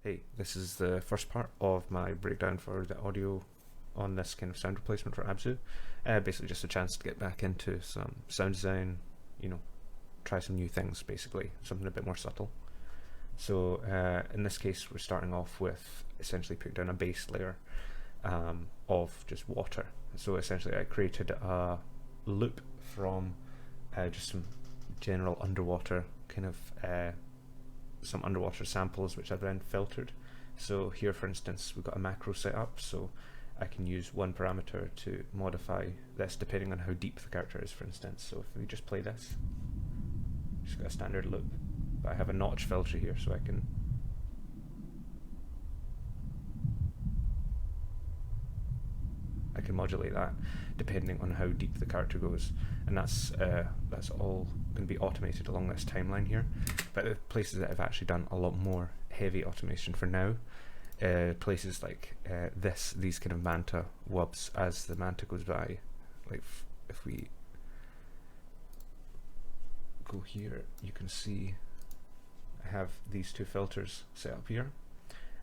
Hey, this is the first part of my breakdown for the audio on this kind of sound replacement for ABZU. Basically just a chance to get back into some sound design, try some new things basically, something a bit more subtle. So in this case we're starting off with essentially putting down a base layer of just water. So essentially I created a loop from just some general underwater kind of some underwater samples which I've then filtered. So here for instance we've got a macro set up, so I can use one parameter to modify this depending on how deep the character is, for instance. So if we just play this, just got a standard loop, but I have a notch filter here so I can modulate that depending on how deep the character goes, and that's all going to be automated along this timeline here. But the places that I've actually done a lot more heavy automation for now, places like these kind of manta wubs as the manta goes by. Like if we go here, you can see I have these two filters set up here,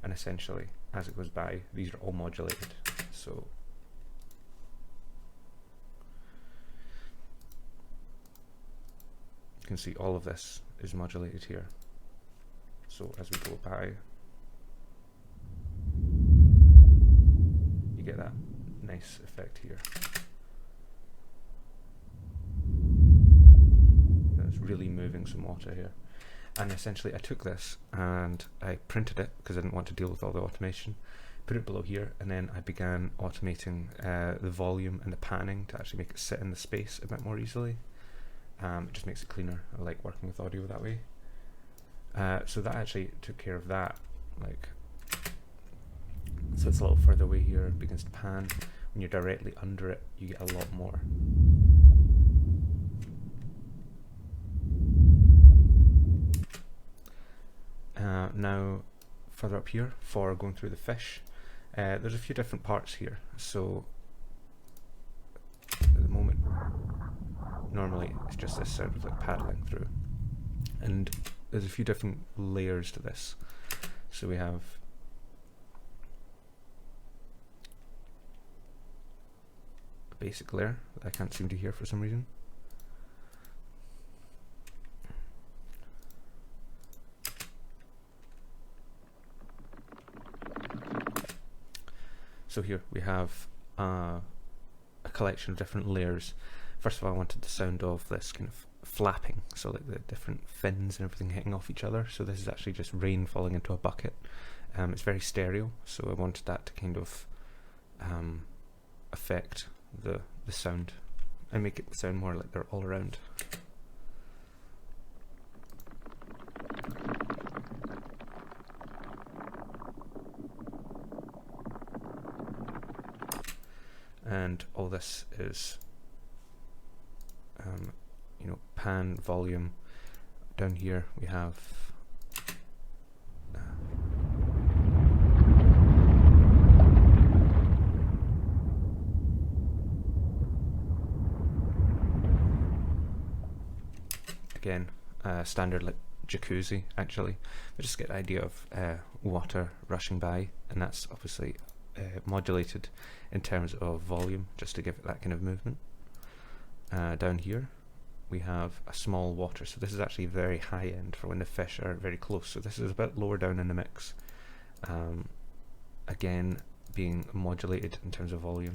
and essentially as it goes by these are all modulated. So you can see all of this is modulated here. So as we go by, you get that nice effect here. And it's really moving some water here. And essentially I took this and I printed it because I didn't want to deal with all the automation, put it below here, and then I began automating the volume and the panning to actually make it sit in the space a bit more easily. It just makes it cleaner. I like working with audio that way. So that actually took care of that. So it's a little further away here, it begins to pan. When you're directly under it, you get a lot more. Now, further up here, for going through the fish, there's a few different parts here. So at the moment, normally it's just this sound of like paddling through, and there's a few different layers to this. So we have a basic layer that I can't seem to hear for some reason. So here we have a collection of different layers. First of all, I wanted the sound of this kind of flapping, so like the different fins and everything hitting off each other. So this is actually just rain falling into a bucket. It's very stereo, so I wanted that to kind of affect the sound and make it sound more like they're all around. And all this is pan, volume. Down here we have again standard like jacuzzi actually, but just get the idea of water rushing by, and that's obviously modulated in terms of volume just to give it that kind of movement. Down here we have a small water, so this is actually very high end for when the fish are very close, so this is a bit lower down in the mix, again being modulated in terms of volume.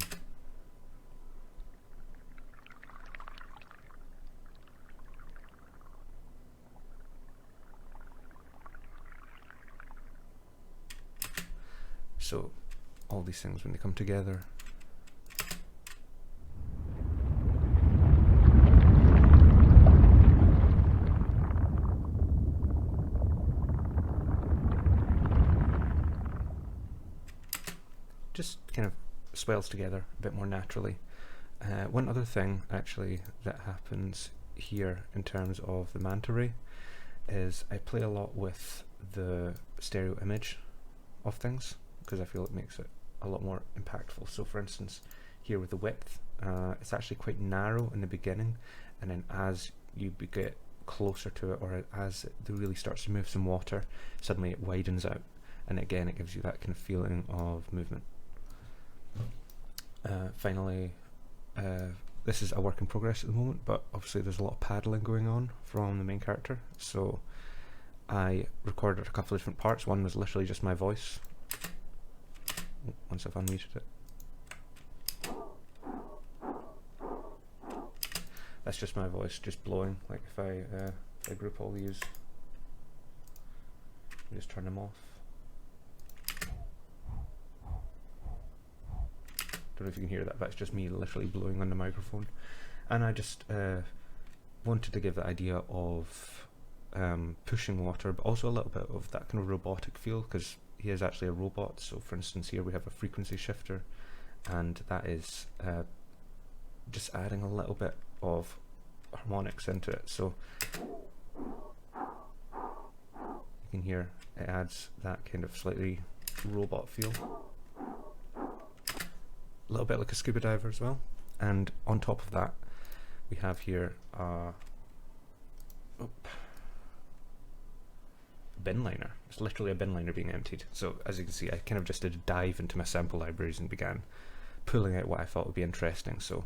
So all these things, when they come together, just kind of swells together a bit more naturally. One other thing actually that happens here in terms of the manta ray is I play a lot with the stereo image of things because I feel it makes it a lot more impactful. So for instance here with the width, it's actually quite narrow in the beginning, and then as you get closer to it, or as it really starts to move some water, suddenly it widens out. and again it gives you that kind of feeling of movement. Finally, this is a work in progress at the moment, but obviously there's a lot of paddling going on from the main character, so I recorded a couple of different parts. One was literally just my voice, once I've unmuted it. That's just my voice just blowing. Like if I group all these, just turn them off. Don't know if you can hear that, but it's just me literally blowing on the microphone. And I just wanted to give the idea of pushing water, but also a little bit of that kind of robotic feel, because he is actually a robot. So for instance here we have a frequency shifter, and that is just adding a little bit of harmonics into it. So you can hear it adds that kind of slightly robot feel. A little bit like a scuba diver as well. And on top of that we have here a bin liner. It's literally a bin liner being emptied. So as you can see, I kind of just did a dive into my sample libraries and began pulling out what I thought would be interesting. So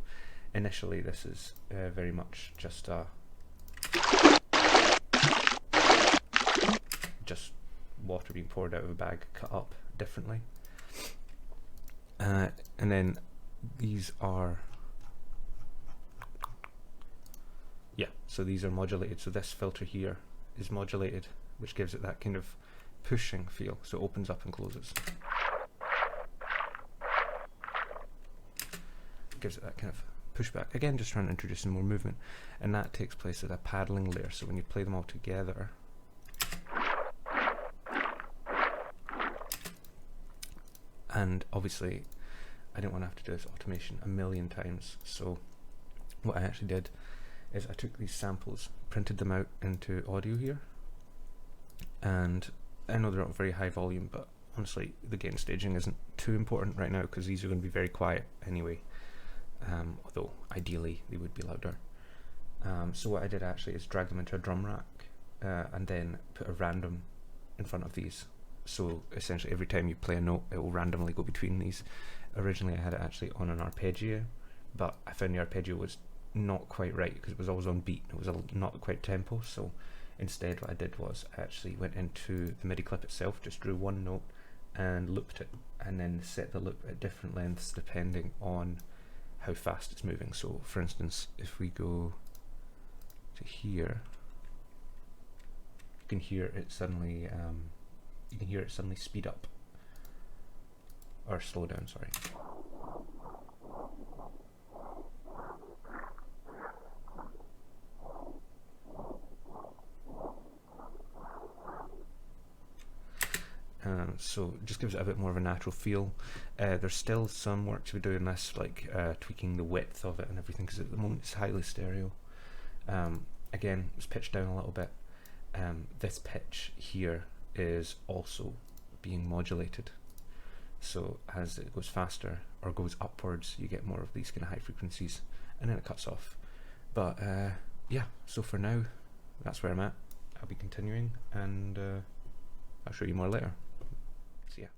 initially this is very much just water being poured out of a bag cut up differently. And then these are, so these are modulated. So this filter here is modulated, which gives it that kind of pushing feel. So it opens up and closes. It gives it that kind of pushback. Again, just trying to introduce some more movement. And that takes place at a paddling layer. So when you play them all together, and obviously I didn't want to have to do this automation a million times, so what I actually did is I took these samples, printed them out into audio here, and I know they're not very high volume, but honestly the gain staging isn't too important right now because these are going to be very quiet anyway, although ideally they would be louder. So what I did actually is drag them into a drum rack and then put a random in front of these. So essentially every time you play a note it will randomly go between these. Originally I had it actually on an arpeggio, but I found the arpeggio was not quite right because it was always on beat. It was not quite tempo, so instead what I did was I actually went into the MIDI clip itself, just drew one note and looped it, and then set the loop at different lengths depending on how fast it's moving. So for instance, if we go to here, you can hear it suddenly speed up or slow down, sorry. So it just gives it a bit more of a natural feel. There's still some work to be doing this, like tweaking the width of it and everything, because at the moment it's highly stereo. Again, it's pitched down a little bit. This pitch here is also being modulated, so as it goes faster or goes upwards you get more of these kind of high frequencies, and then it cuts off. But yeah, so for now that's where I'm at. I'll be continuing, and I'll show you more later. See ya.